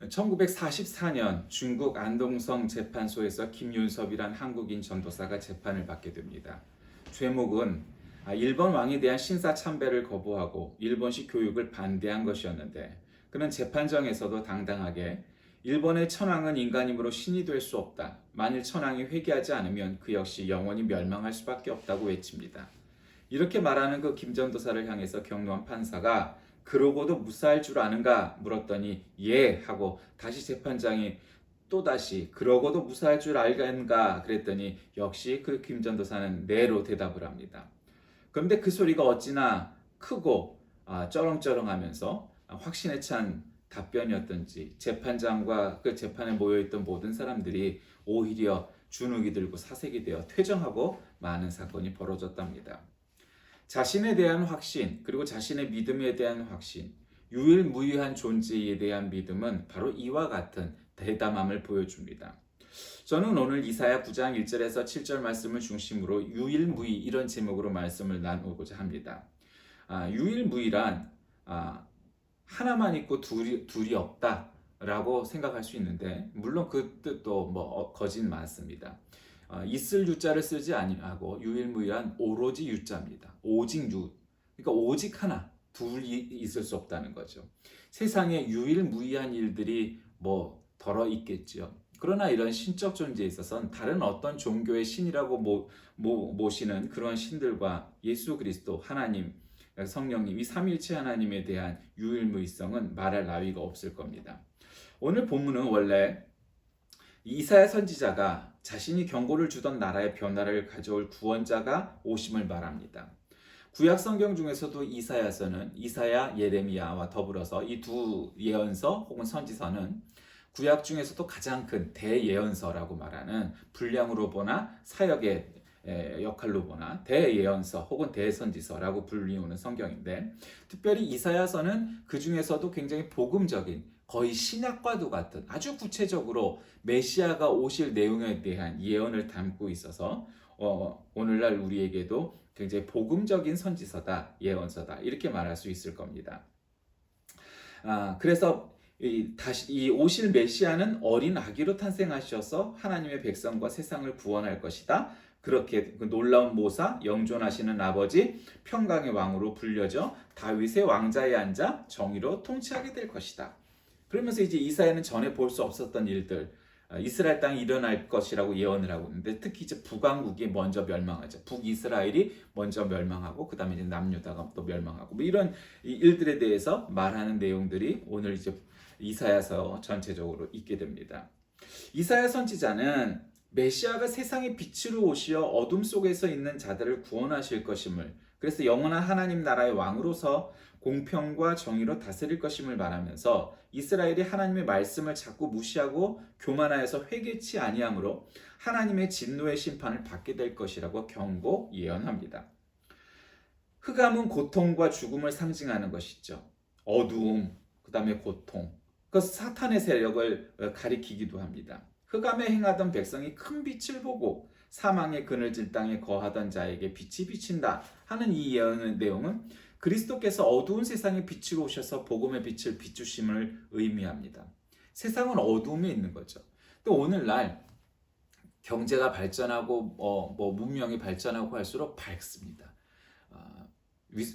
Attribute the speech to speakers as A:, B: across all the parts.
A: 1944년 중국 안동성 재판소에서 김윤섭이란 한국인 전도사가 재판을 받게 됩니다. 죄목은 일본 왕에 대한 신사 참배를 거부하고 일본식 교육을 반대한 것이었는데, 그는 재판정에서도 당당하게 일본의 천황은 인간이므로 신이 될 수 없다. 만일 천황이 회개하지 않으면 그 역시 영원히 멸망할 수밖에 없다고 외칩니다. 이렇게 말하는 그 김전도사를 향해서 경로한 판사가 그러고도 무사할 줄 아는가 물었더니 예 하고, 다시 재판장이 또다시 그러고도 무사할 줄 알겠는가 그랬더니 역시 그 김전도사는 네로 대답을 합니다. 그런데 그 소리가 어찌나 크고 쩌렁쩌렁하면서 확신에 찬 답변이었던지 재판장과 그 재판에 모여있던 모든 사람들이 오히려 주눅이 들고 사색이 되어 퇴정하고 많은 사건이 벌어졌답니다. 자신에 대한 확신, 그리고 자신의 믿음에 대한 확신, 유일무이한 존재에 대한 믿음은 바로 이와 같은 대담함을 보여줍니다. 저는 오늘 이사야 9장 1절에서 7절 말씀을 중심으로 유일무이, 이런 제목으로 말씀을 나누고자 합니다. 유일무이란 하나만 있고 둘이 없다라고 생각할 수 있는데, 물론 그 뜻도 거짓 많습니다. 있을 유자를 쓰지 아니하고 유일무이한 오로지 유자입니다. 오직 유. 그러니까 오직 하나, 둘이 있을 수 없다는 거죠. 세상에 유일무이한 일들이 덜어 있겠지요. 그러나 이런 신적 존재에 있어서는 다른 어떤 종교의 신이라고 모시는 그런 신들과 예수 그리스도, 하나님, 성령님, 이 삼위일체 하나님에 대한 유일무이성은 말할 나위가 없을 겁니다. 오늘 본문은 원래 이사야 선지자가 자신이 경고를 주던 나라의 변화를 가져올 구원자가 오심을 말합니다. 구약 성경 중에서도 이사야서는 이사야, 예레미야와 더불어서 이 두 예언서 혹은 선지서는 구약 중에서도 가장 큰 대예언서라고 말하는, 분량으로 보나 사역의 역할로 보나 대예언서 혹은 대선지서라고 불리우는 성경인데, 특별히 이사야서는 그 중에서도 굉장히 복음적인, 거의 신약과도 같은 아주 구체적으로 메시아가 오실 내용에 대한 예언을 담고 있어서 오늘날 우리에게도 굉장히 복음적인 선지서다, 예언서다, 이렇게 말할 수 있을 겁니다. 그래서 이 오실 메시아는 어린 아기로 탄생하셔서 하나님의 백성과 세상을 구원할 것이다. 그렇게 그 놀라운 모사, 영존하시는 아버지, 평강의 왕으로 불려져 다윗의 왕자에 앉아 정의로 통치하게 될 것이다. 그러면서 이제 이사야는 전에 볼 수 없었던 일들, 이스라엘 땅이 일어날 것이라고 예언을 하고 있는데, 특히 이제 북왕국이 먼저 멸망하죠. 북이스라엘이 먼저 멸망하고 그 다음에 이제 남유다가 또 멸망하고, 이런 일들에 대해서 말하는 내용들이 오늘 이제 이사야서 전체적으로 있게 됩니다. 이사야 선지자는 메시아가 세상의 빛으로 오시어 어둠 속에서 있는 자들을 구원하실 것임을, 그래서 영원한 하나님 나라의 왕으로서 공평과 정의로 다스릴 것임을 말하면서 이스라엘이 하나님의 말씀을 자꾸 무시하고 교만하여서 회개치 아니함으로 하나님의 진노의 심판을 받게 될 것이라고 경고 예언합니다. 흑암은 고통과 죽음을 상징하는 것이죠. 어두움, 그 다음에 고통, 그 사탄의 세력을 가리키기도 합니다. 흑암에 행하던 백성이 큰 빛을 보고 사망의 그늘진 땅에 거하던 자에게 빛이 비친다 하는 이 예언의 내용은 그리스도께서 어두운 세상에 빛으로 오셔서 복음의 빛을 비추심을 의미합니다. 세상은 어두움에 있는 거죠. 또 오늘날 경제가 발전하고 문명이 발전하고 할수록 밝습니다.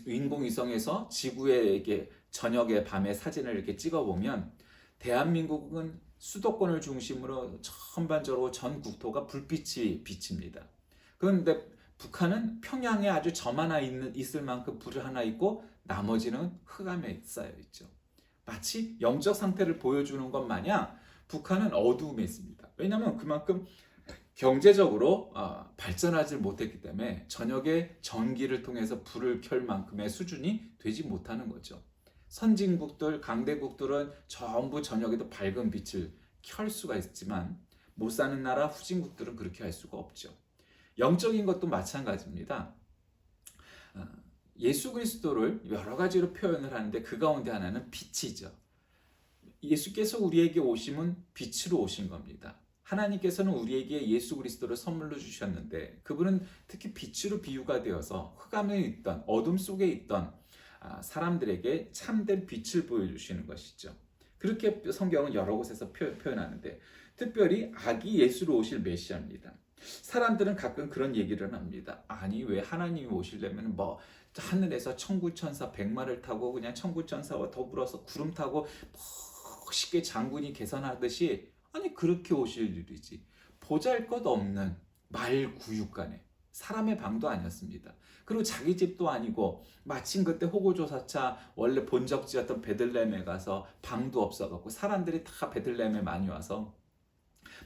A: 인공위성에서 지구의 이렇게 저녁에 밤에 사진을 이렇게 찍어보면 대한민국은 수도권을 중심으로 전반적으로 전 국토가 불빛이 비칩니다. 그런데 북한은 평양에 아주 점 하나 있을 만큼 불 하나 있고 나머지는 흑암에 쌓여 있죠. 마치 영적 상태를 보여주는 것 마냥 북한은 어두움에 있습니다. 왜냐하면 그만큼 경제적으로 발전하지 못했기 때문에 저녁에 전기를 통해서 불을 켤 만큼의 수준이 되지 못하는 거죠. 선진국들, 강대국들은 전부 저녁에도 밝은 빛을 켤 수가 있지만 못 사는 나라 후진국들은 그렇게 할 수가 없죠. 영적인 것도 마찬가지입니다. 예수 그리스도를 여러 가지로 표현을 하는데 그 가운데 하나는 빛이죠. 예수께서 우리에게 오심은 빛으로 오신 겁니다. 하나님께서는 우리에게 예수 그리스도를 선물로 주셨는데 그분은 특히 빛으로 비유가 되어서 흑암에 있던, 어둠 속에 있던 사람들에게 참된 빛을 보여주시는 것이죠. 그렇게 성경은 여러 곳에서 표현하는데 특별히 아기 예수로 오실 메시아입니다. 사람들은 가끔 그런 얘기를 합니다. 아니 왜 하나님이 오시려면 뭐 하늘에서 천구천사 백마를 타고 그냥 천구천사와 더불어서 구름 타고 멋있게 장군이 계산하듯이 아니 그렇게 오실 일이지. 보잘것없는 말구육간에 사람의 방도 아니었습니다. 그리고 자기 집도 아니고 마침 그때 호고조사차 원래 본적지였던 베들레헴에 가서 방도 없어갖고 사람들이 다 베들레헴에 많이 와서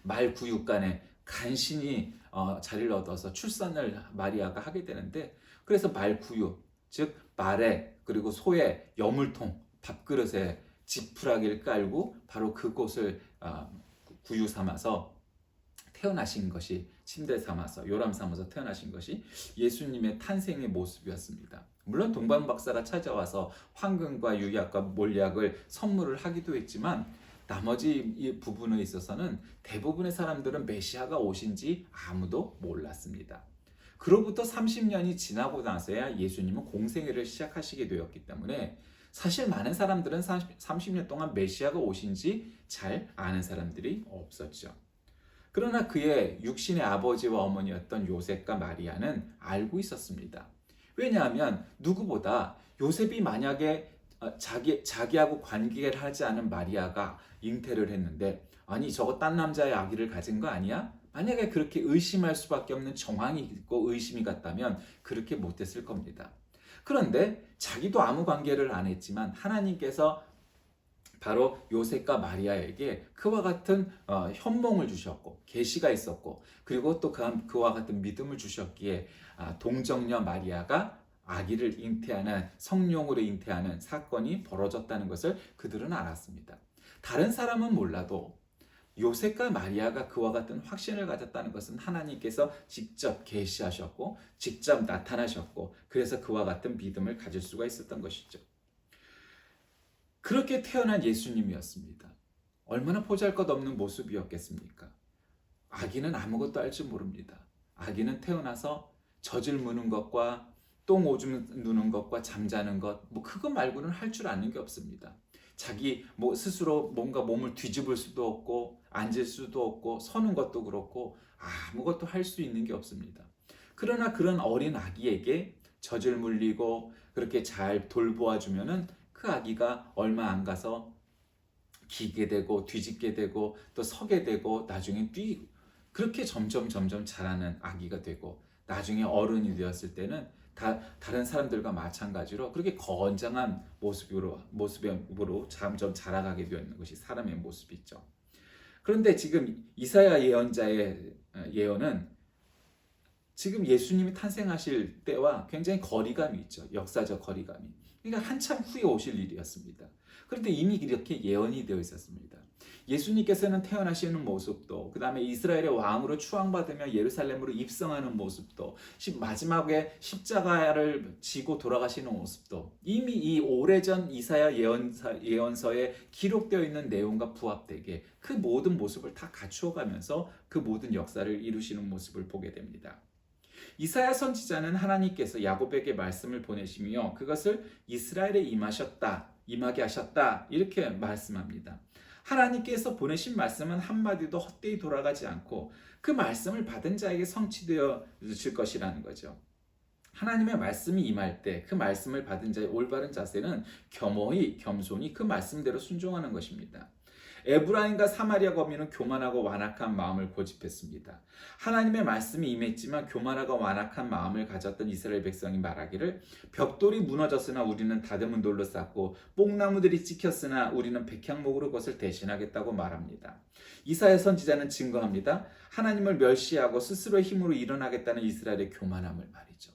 A: 말구육간에 간신히 자리를 얻어서 출산을 마리아가 하게 되는데 그래서 말구육 즉 말에 그리고 소의 여물통 밥그릇에 지푸라기를 깔고 바로 그곳을 구유 삼아서 태어나신 것이 침대 삼아서 요람 삼아서 태어나신 것이 예수님의 탄생의 모습이었습니다. 물론 동방 박사가 찾아와서 황금과 유약과 몰약을 선물을 하기도 했지만 나머지 이 부분에 있어서는 대부분의 사람들은 메시아가 오신지 아무도 몰랐습니다. 그로부터 30년이 지나고 나서야 예수님은 공생애를 시작하시게 되었기 때문에 사실 많은 사람들은 30년 동안 메시아가 오신지 잘 아는 사람들이 없었죠. 그러나 그의 육신의 아버지와 어머니였던 요셉과 마리아는 알고 있었습니다. 왜냐하면 누구보다 요셉이 만약에 자기하고 관계를 하지 않은 마리아가 잉태를 했는데 아니 저거 딴 남자의 아기를 가진 거 아니야? 만약에 그렇게 의심할 수밖에 없는 정황이 있고 의심이 갔다면 그렇게 못했을 겁니다. 그런데 자기도 아무 관계를 안 했지만 하나님께서 바로 요셉과 마리아에게 그와 같은 현몽을 주셨고 계시가 있었고 그리고 또 그와 같은 믿음을 주셨기에 동정녀 마리아가 아기를 잉태하는 성령으로 잉태하는 사건이 벌어졌다는 것을 그들은 알았습니다. 다른 사람은 몰라도 요셉과 마리아가 그와 같은 확신을 가졌다는 것은 하나님께서 직접 계시하셨고 직접 나타나셨고 그래서 그와 같은 믿음을 가질 수가 있었던 것이죠. 그렇게 태어난 예수님이었습니다. 얼마나 보잘것없는 모습이었겠습니까? 아기는 아무것도 알 줄 모릅니다. 아기는 태어나서 젖을 무는 것과 똥 오줌 누는 것과 잠자는 것, 그거 말고는 할 줄 아는 게 없습니다. 자기 스스로 뭔가 몸을 뒤집을 수도 없고 앉을 수도 없고 서는 것도 그렇고 아무것도 할 수 있는 게 없습니다. 그러나 그런 어린 아기에게 젖을 물리고 그렇게 잘 돌보아주면은 그 아기가 얼마 안 가서 기게 되고 뒤집게 되고 또 서게 되고 나중에 뛰고 그렇게 점점 자라는 아기가 되고 나중에 어른이 되었을 때는 다른 사람들과 마찬가지로 그렇게 건장한 모습으로 점점 자라가게 되는 것이 사람의 모습이죠. 그런데 지금 이사야 예언자의 예언은 지금 예수님이 탄생하실 때와 굉장히 거리감이 있죠. 역사적 거리감이. 그러니까 한참 후에 오실 일이었습니다. 그런데 이미 이렇게 예언이 되어 있었습니다. 예수님께서는 태어나시는 모습도 그 다음에 이스라엘의 왕으로 추앙받으며 예루살렘으로 입성하는 모습도 마지막에 십자가를 지고 돌아가시는 모습도 이미 이 오래전 이사야 예언서에 기록되어 있는 내용과 부합되게 그 모든 모습을 다 갖추어가면서 그 모든 역사를 이루시는 모습을 보게 됩니다. 이사야 선지자는 하나님께서 야곱에게 말씀을 보내시며 그것을 이스라엘에 임하게 하셨다 이렇게 말씀합니다. 하나님께서 보내신 말씀은 한마디도 헛되이 돌아가지 않고 그 말씀을 받은 자에게 성취되어질 것이라는 거죠. 하나님의 말씀이 임할 때 그 말씀을 받은 자의 올바른 자세는 겸허히 겸손히 그 말씀대로 순종하는 것입니다. 에브라임과 사마리아 거민은 교만하고 완악한 마음을 고집했습니다. 하나님의 말씀이 임했지만 교만하고 완악한 마음을 가졌던 이스라엘 백성이 말하기를 벽돌이 무너졌으나 우리는 다듬은 돌로 쌓고 뽕나무들이 찍혔으나 우리는 백향목으로 그것을 대신하겠다고 말합니다. 이사야 선지자는 증거합니다. 하나님을 멸시하고 스스로의 힘으로 일어나겠다는 이스라엘의 교만함을 말이죠.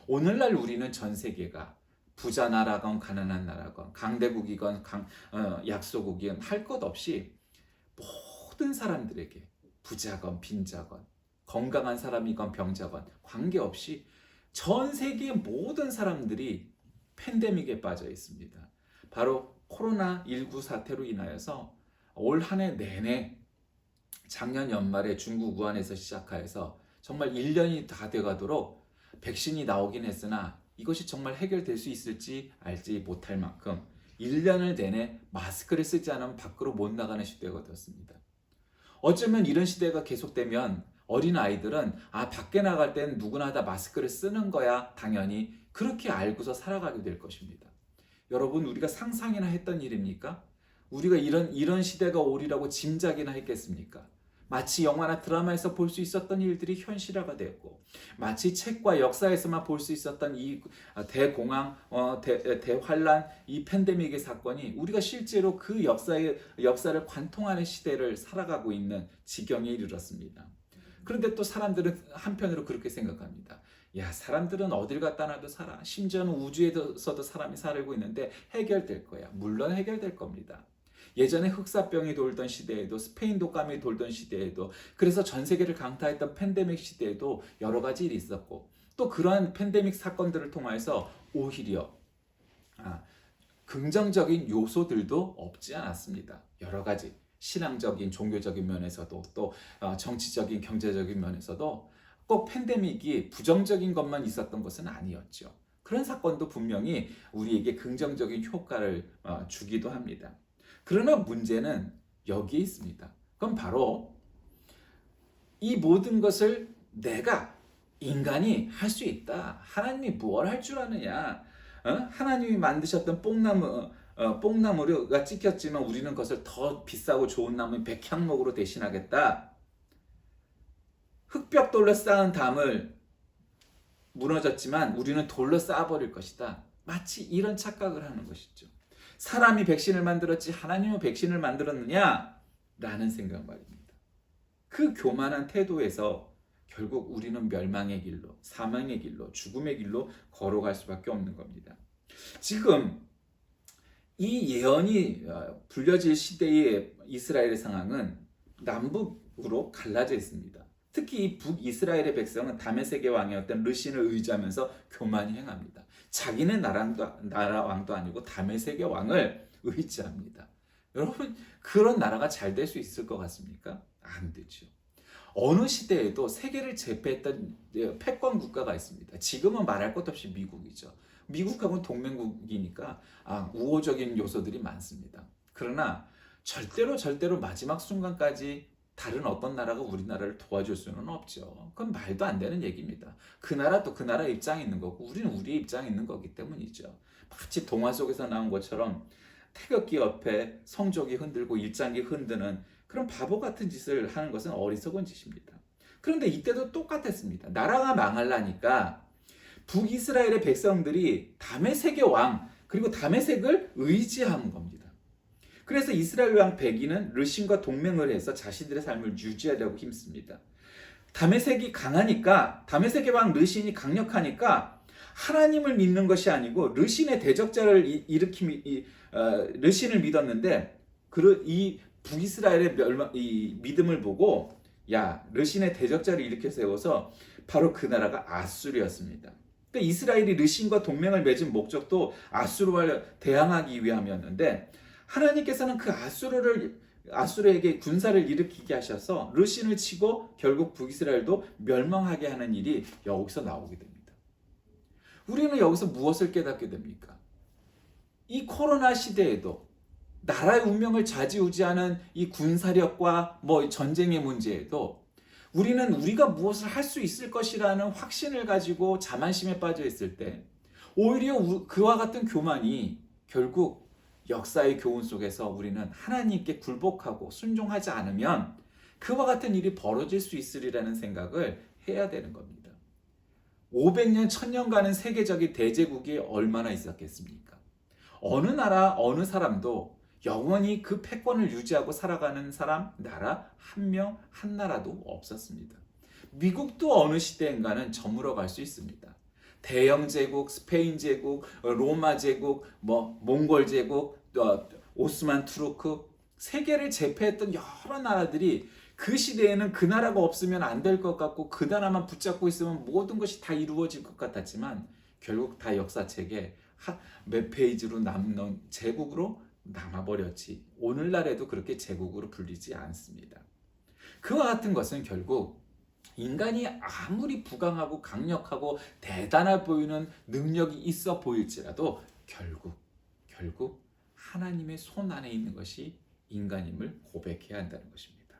A: 오늘날 우리는 전 세계가 부자 나라건 가난한 나라건 강대국이건 약소국이건 할 것 없이 모든 사람들에게 부자건 빈자건 건강한 사람이건 병자건 관계없이 전 세계의 모든 사람들이 팬데믹에 빠져 있습니다. 바로 코로나19 사태로 인하여서 올 한 해 내내 작년 연말에 중국 우한에서 시작해서 정말 1년이 다 돼가도록 백신이 나오긴 했으나 이것이 정말 해결될 수 있을지 알지 못할 만큼 1년을 내내 마스크를 쓰지 않으면 밖으로 못 나가는 시대가 되었습니다. 어쩌면 이런 시대가 계속되면 어린 아이들은 밖에 나갈 땐 누구나 다 마스크를 쓰는 거야 당연히 그렇게 알고서 살아가게 될 것입니다. 여러분 우리가 상상이나 했던 일입니까? 우리가 이런 시대가 오리라고 짐작이나 했겠습니까? 마치 영화나 드라마에서 볼 수 있었던 일들이 현실화가 되었고 마치 책과 역사에서만 볼 수 있었던 이 대공황, 대환란, 이 팬데믹의 사건이 우리가 실제로 그 역사를 관통하는 시대를 살아가고 있는 지경에 이르렀습니다. 그런데 또 사람들은 한편으로 그렇게 생각합니다. 야, 사람들은 어딜 갖다 놔도 살아. 심지어는 우주에서도 사람이 살고 있는데 해결될 거야. 물론 해결될 겁니다. 예전에 흑사병이 돌던 시대에도 스페인 독감이 돌던 시대에도 그래서 전 세계를 강타했던 팬데믹 시대에도 여러 가지 일이 있었고 또 그러한 팬데믹 사건들을 통해서 오히려 긍정적인 요소들도 없지 않았습니다. 여러 가지 신앙적인 종교적인 면에서도 또 정치적인 경제적인 면에서도 꼭 팬데믹이 부정적인 것만 있었던 것은 아니었죠. 그런 사건도 분명히 우리에게 긍정적인 효과를 주기도 합니다. 그러나 문제는 여기에 있습니다. 그럼 바로 이 모든 것을 내가 인간이 할 수 있다. 하나님이 뭘 할 줄 아느냐. 하나님이 만드셨던 뽕나무가 찍혔지만 우리는 그것을 더 비싸고 좋은 나무 백향목으로 대신하겠다. 흙벽돌로 쌓은 담을 무너졌지만 우리는 돌로 쌓아버릴 것이다. 마치 이런 착각을 하는 것이죠. 사람이 백신을 만들었지 하나님은 백신을 만들었느냐? 라는 생각 말입니다. 그 교만한 태도에서 결국 우리는 멸망의 길로, 사망의 길로, 죽음의 길로 걸어갈 수밖에 없는 겁니다. 지금 이 예언이 불려질 시대의 이스라엘의 상황은 남북으로 갈라져 있습니다. 특히 이 북이스라엘의 백성은 다메섹의 왕이었던 르신을 의지하면서 교만히 행합니다. 자기네 나라 왕도 아니고 다메섹의 왕을 의지합니다. 여러분 그런 나라가 잘 될 수 있을 것 같습니까? 안 되죠. 어느 시대에도 세계를 제패했던 패권 국가가 있습니다. 지금은 말할 것 없이 미국이죠. 미국하고는 동맹국이니까 우호적인 요소들이 많습니다. 그러나 절대로 마지막 순간까지 다른 어떤 나라가 우리나라를 도와줄 수는 없죠. 그건 말도 안 되는 얘기입니다. 그 나라 또 그 나라 입장이 있는 거고 우리는 우리의 입장이 있는 거기 때문이죠. 마치 동화 속에서 나온 것처럼 태극기 옆에 성족이 흔들고 일장기 흔드는 그런 바보 같은 짓을 하는 것은 어리석은 짓입니다. 그런데 이때도 똑같았습니다. 나라가 망하려니까 북이스라엘의 백성들이 다메섹의 왕 그리고 다메섹을 의지한 겁니다. 그래서 이스라엘 왕 백이는 르신과 동맹을 해서 자신들의 삶을 유지하려고 힘씁니다. 다메섹이 강하니까 다메섹의 왕 르신이 강력하니까 하나님을 믿는 것이 아니고 르신의 대적자를 르신을 믿었는데 이 북이스라엘의 이 믿음을 보고 르신의 대적자를 일으켜 세워서 바로 그 나라가 아수르였습니다. 그러니까 이스라엘이 르신과 동맹을 맺은 목적도 아수르와 대항하기 위함이었는데 하나님께서는 그 아수르에게 군사를 일으키게 하셔서 르신을 치고 결국 북이스라엘도 멸망하게 하는 일이 여기서 나오게 됩니다. 우리는 여기서 무엇을 깨닫게 됩니까? 이 코로나 시대에도 나라의 운명을 좌지우지하는 이 군사력과 전쟁의 문제에도 우리는 우리가 무엇을 할 수 있을 것이라는 확신을 가지고 자만심에 빠져 있을 때 오히려 그와 같은 교만이 결국 역사의 교훈 속에서 우리는 하나님께 굴복하고 순종하지 않으면 그와 같은 일이 벌어질 수 있으리라는 생각을 해야 되는 겁니다. 500년, 1000년간은 세계적인 대제국이 얼마나 있었겠습니까? 어느 나라, 어느 사람도 영원히 그 패권을 유지하고 살아가는 나라 한 명, 한 나라도 없었습니다. 미국도 어느 시대인가는 저물어 갈 수 있습니다. 대영 제국, 스페인 제국, 로마 제국, 몽골 제국, 오스만 투르크 세계를 제패했던 여러 나라들이 그 시대에는 그 나라가 없으면 안 될 것 같고 그 나라만 붙잡고 있으면 모든 것이 다 이루어질 것 같았지만 결국 다 역사책에 몇 페이지로 남는 제국으로 남아버렸지 오늘날에도 그렇게 제국으로 불리지 않습니다. 그와 같은 것은 결국 인간이 아무리 부강하고 강력하고 대단해 보이는 능력이 있어 보일지라도 결국 하나님의 손 안에 있는 것이 인간임을 고백해야 한다는 것입니다.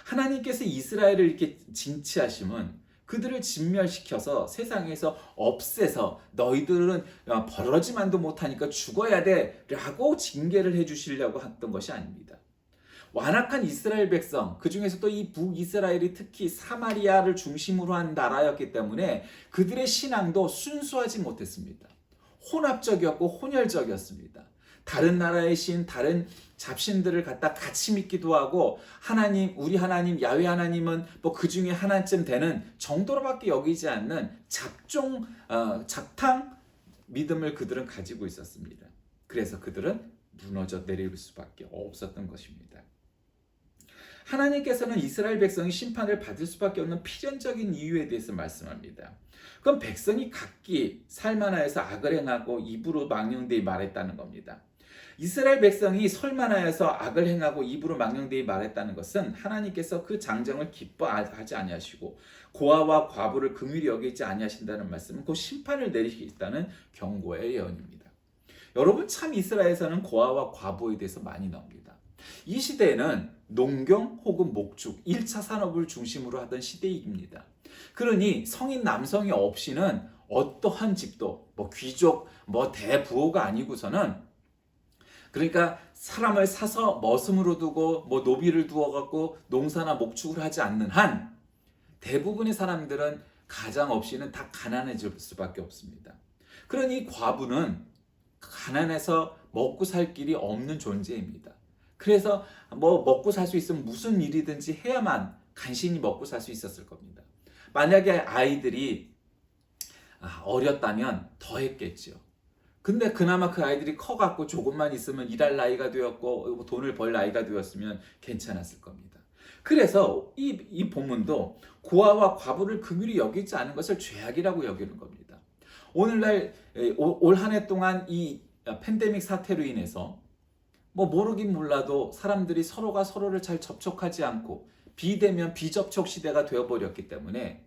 A: 하나님께서 이스라엘을 이렇게 징치하심은 그들을 진멸시켜서 세상에서 없애서 너희들은 벌어지만도 못하니까 죽어야 돼 라고 징계를 해주시려고 했던 것이 아닙니다. 완악한 이스라엘 백성, 그 중에서도 이 북이스라엘이 특히 사마리아를 중심으로 한 나라였기 때문에 그들의 신앙도 순수하지 못했습니다. 혼합적이었고 혼혈적이었습니다. 다른 나라의 신, 다른 잡신들을 갖다 같이 믿기도 하고 하나님, 우리 하나님, 야훼 하나님은 뭐 그 중에 하나쯤 되는 정도로밖에 여기지 않는 잡탕 믿음을 그들은 가지고 있었습니다. 그래서 그들은 무너져 내릴 수밖에 없었던 것입니다. 하나님께서는 이스라엘 백성이 심판을 받을 수밖에 없는 필연적인 이유에 대해서 말씀합니다. 그럼 백성이 각기 살만하여서 악을 행하고 입으로 망령되이 말했다는 겁니다. 이스라엘 백성이 설만하여서 악을 행하고 입으로 망령되이 말했다는 것은 하나님께서 그 장정을 기뻐하지 아니하시고 고아와 과부를 긍휼히 여기지 아니하신다는 말씀은 곧 심판을 내리시겠다는 경고의 예언입니다. 여러분, 참 이스라엘에서는 고아와 과부에 대해서 많이 나옵니다. 이 시대에는 농경 혹은 목축, 1차 산업을 중심으로 하던 시대입니다. 그러니 성인 남성이 없이는 어떠한 집도 귀족, 대부호가 아니고서는, 그러니까 사람을 사서 머슴으로 두고 노비를 두어갖고 농사나 목축을 하지 않는 한 대부분의 사람들은 가장 없이는 다 가난해질 수밖에 없습니다. 그러니 과부는 가난해서 먹고 살 길이 없는 존재입니다. 그래서 먹고 살 수 있으면 무슨 일이든지 해야만 간신히 먹고 살 수 있었을 겁니다. 만약에 아이들이 어렸다면 더 했겠죠. 근데 그나마 그 아이들이 커갖고 조금만 있으면 일할 나이가 되었고 돈을 벌 나이가 되었으면 괜찮았을 겁니다. 그래서 이 본문도 고아와 과부를 긍휼히 여기지 않은 것을 죄악이라고 여기는 겁니다. 오늘날 올 한 해 동안 이 팬데믹 사태로 인해서 모르긴 몰라도 사람들이 서로가 서로를 잘 접촉하지 않고 비대면 비접촉 시대가 되어버렸기 때문에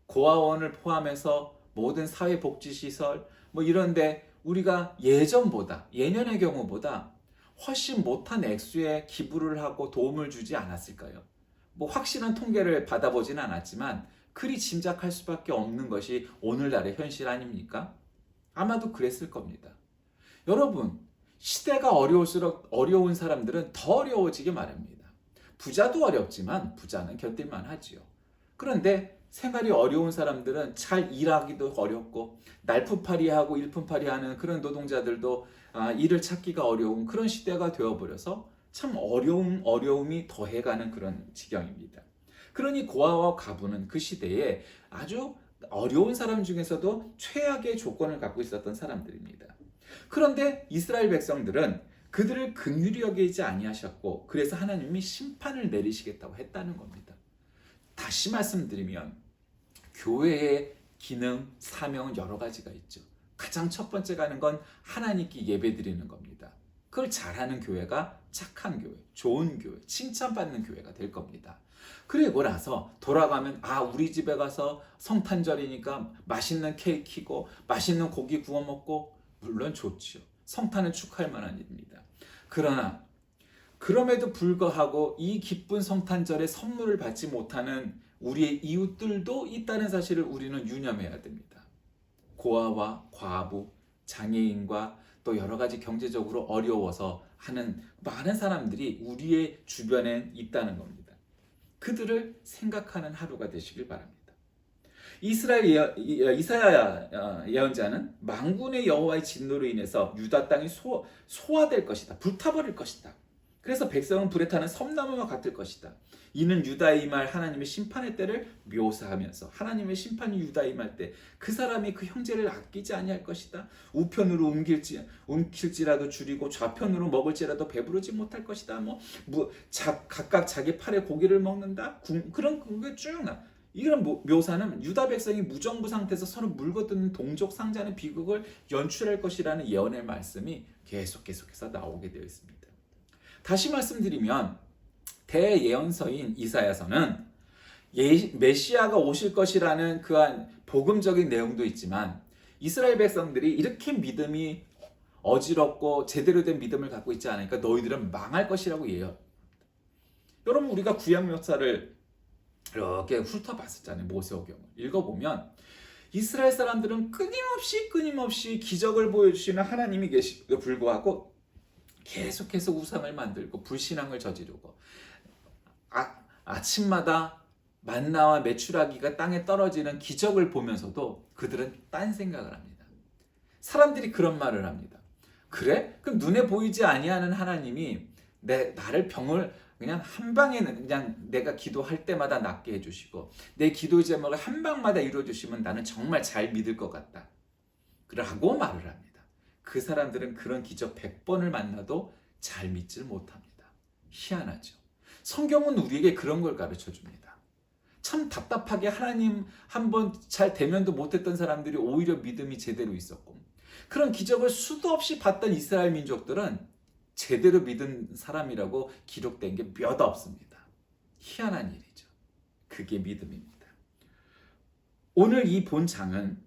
A: 고아원을 포함해서 모든 사회복지시설 이런데 우리가 예년의 경우보다 훨씬 못한 액수의 기부를 하고 도움을 주지 않았을까요? 확실한 통계를 받아보진 않았지만 그리 짐작할 수밖에 없는 것이 오늘날의 현실 아닙니까? 아마도 그랬을 겁니다. 여러분, 시대가 어려울수록 어려운 사람들은 더 어려워지게 마련입니다. 부자도 어렵지만 부자는 견딜만 하지요. 그런데 생활이 어려운 사람들은 잘 일하기도 어렵고 날품팔이하고 일품팔이하는 그런 노동자들도 일을 찾기가 어려운 그런 시대가 되어버려서 참 어려움이 더해가는 그런 지경입니다. 그러니 고아와 과부는 그 시대에 아주 어려운 사람 중에서도 최악의 조건을 갖고 있었던 사람들입니다. 그런데 이스라엘 백성들은 그들을 긍휼히 여기지 아니하셨고 그래서 하나님이 심판을 내리시겠다고 했다는 겁니다. 다시 말씀드리면 교회의 기능, 사명은 여러 가지가 있죠. 가장 첫 번째가 하는 건 하나님께 예배드리는 겁니다. 그걸 잘하는 교회가 착한 교회, 좋은 교회, 칭찬받는 교회가 될 겁니다. 그리고 나서 돌아가면 우리 집에 가서 성탄절이니까 맛있는 케이크고 맛있는 고기 구워 먹고 물론 좋죠. 성탄은 축하할 만한 일입니다. 그러나 그럼에도 불구하고 이 기쁜 성탄절에 선물을 받지 못하는 우리의 이웃들도 있다는 사실을 우리는 유념해야 됩니다. 고아와 과부, 장애인과 또 여러 가지 경제적으로 어려워서 하는 많은 사람들이 우리의 주변에 있다는 겁니다. 그들을 생각하는 하루가 되시길 바랍니다. 이사야 예언자는 만군의 여호와의 진노로 인해서 유다 땅이 소화될 것이다. 불타버릴 것이다. 그래서 백성은 불에 타는 섬나무와 같을 것이다. 이는 유다에 임할 하나님의 심판의 때를 묘사하면서 하나님의 심판이 유다에 임할 때 그 사람이 그 형제를 아끼지 아니할 것이다. 우편으로 움킬지라도 줄이고 좌편으로 먹을지라도 배부르지 못할 것이다. 각각 자기 팔에 고기를 먹는다. 그런 게 쭉 나. 이런 묘사는 유다 백성이 무정부 상태에서 서로 물거뜯는 동족 상자는 비극을 연출할 것이라는 예언의 말씀이 계속해서 나오게 되어 있습니다. 다시 말씀드리면 대예언서인 이사야서는 메시아가 오실 것이라는 그한 복음적인 내용도 있지만 이스라엘 백성들이 이렇게 믿음이 어지럽고 제대로 된 믿음을 갖고 있지 않으니까 너희들은 망할 것이라고 예언. 여러분, 우리가 구약 역사를 이렇게 훑어봤었잖아요. 모세오경을 읽어보면 이스라엘 사람들은 끊임없이 기적을 보여주시는 하나님이 계심에도 불구하고 계속해서 우상을 만들고 불신앙을 저지르고 아침마다 만나와 메추라기가 땅에 떨어지는 기적을 보면서도 그들은 딴 생각을 합니다. 사람들이 그런 말을 합니다. 그래? 그럼 눈에 보이지 아니하는 하나님이 나를 병을 그냥 한 방에는 그냥 내가 기도할 때마다 낫게 해주시고 내 기도 제목을 한 방마다 이루어주시면 나는 정말 잘 믿을 것 같다. 라고 말을 합니다. 그 사람들은 그런 기적 100번을 만나도 잘 믿질 못합니다. 희한하죠. 성경은 우리에게 그런 걸 가르쳐 줍니다. 참 답답하게 하나님 한번 잘 대면도 못했던 사람들이 오히려 믿음이 제대로 있었고 그런 기적을 수도 없이 봤던 이스라엘 민족들은 제대로 믿은 사람이라고 기록된 게 몇 없습니다. 희한한 일이죠. 그게 믿음입니다. 오늘 이 본장은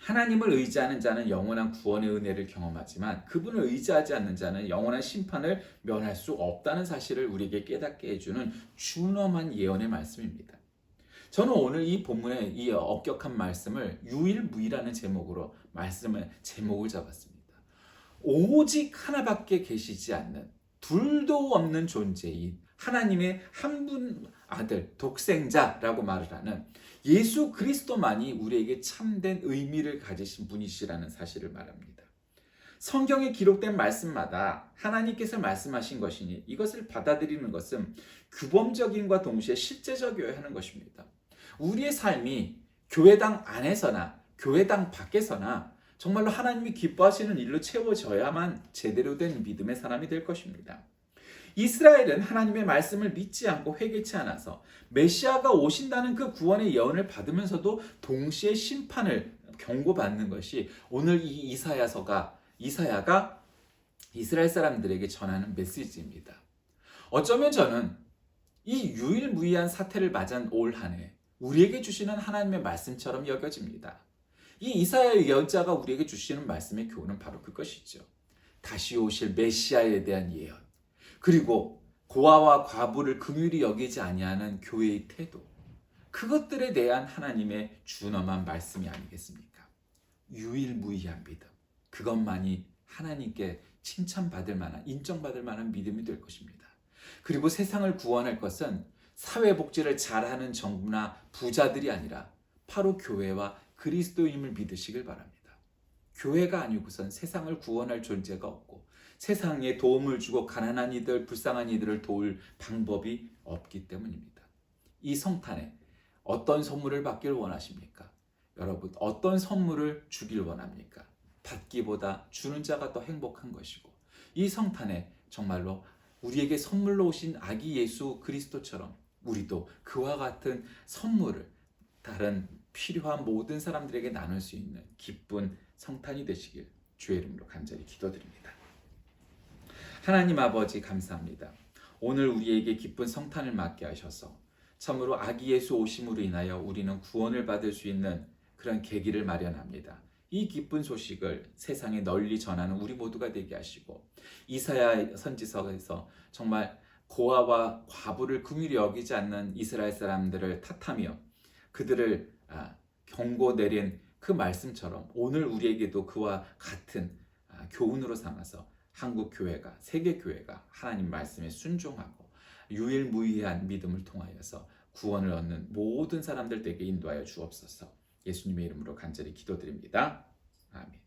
A: 하나님을 의지하는 자는 영원한 구원의 은혜를 경험하지만 그분을 의지하지 않는 자는 영원한 심판을 면할 수 없다는 사실을 우리에게 깨닫게 해주는 준엄한 예언의 말씀입니다. 저는 오늘 이 본문의 이 엄격한 말씀을 유일무이라는 제목으로 제목을 잡았습니다. 오직 하나밖에 계시지 않는 둘도 없는 존재인 하나님의 한 분 아들 독생자라고 말을 하는 예수 그리스도만이 우리에게 참된 의미를 가지신 분이시라는 사실을 말합니다. 성경에 기록된 말씀마다 하나님께서 말씀하신 것이니 이것을 받아들이는 것은 규범적인과 동시에 실제적이어야 하는 것입니다. 우리의 삶이 교회당 안에서나 교회당 밖에서나 정말로 하나님이 기뻐하시는 일로 채워져야만 제대로 된 믿음의 사람이 될 것입니다. 이스라엘은 하나님의 말씀을 믿지 않고 회개치 않아서 메시아가 오신다는 그 구원의 예언을 받으면서도 동시에 심판을 경고받는 것이 오늘 이 이사야가 이스라엘 사람들에게 전하는 메시지입니다. 어쩌면 저는 이 유일무이한 사태를 맞은 올 한 해 우리에게 주시는 하나님의 말씀처럼 여겨집니다. 이 이사야의 예언자가 우리에게 주시는 말씀의 교훈은 바로 그것이죠. 다시 오실 메시아에 대한 예언, 그리고 고아와 과부를 긍휼히 여기지 아니하는 교회의 태도, 그것들에 대한 하나님의 준엄한 말씀이 아니겠습니까? 유일무이한 믿음, 그것만이 하나님께 칭찬받을 만한, 인정받을 만한 믿음이 될 것입니다. 그리고 세상을 구원할 것은 사회복지를 잘하는 정부나 부자들이 아니라 바로 교회와 그리스도임을 믿으시길 바랍니다. 교회가 아니고선 세상을 구원할 존재가 없고 세상에 도움을 주고 가난한 이들, 불쌍한 이들을 도울 방법이 없기 때문입니다. 이 성탄에 어떤 선물을 받길 원하십니까? 여러분, 어떤 선물을 주길 원합니까? 받기보다 주는 자가 더 행복한 것이고 이 성탄에 정말로 우리에게 선물로 오신 아기 예수 그리스도처럼 우리도 그와 같은 선물을 다른 필요한 모든 사람들에게 나눌 수 있는 기쁜 성탄이 되시길 주의 이름으로 간절히 기도드립니다. 하나님 아버지 감사합니다. 오늘 우리에게 기쁜 성탄을 맞게 하셔서 참으로 아기 예수 오심으로 인하여 우리는 구원을 받을 수 있는 그런 계기를 마련합니다. 이 기쁜 소식을 세상에 널리 전하는 우리 모두가 되게 하시고 이사야 선지서에서 정말 고아와 과부를 긍휼히 여기지 않는 이스라엘 사람들을 탓하며 그들을 경고 내린 그 말씀처럼 오늘 우리에게도 그와 같은 교훈으로 삼아서 한국 교회가, 세계 교회가 하나님 말씀에 순종하고 유일무이한 믿음을 통하여서 구원을 얻는 모든 사람들 되게 인도하여 주옵소서. 예수님의 이름으로 간절히 기도드립니다. 아멘.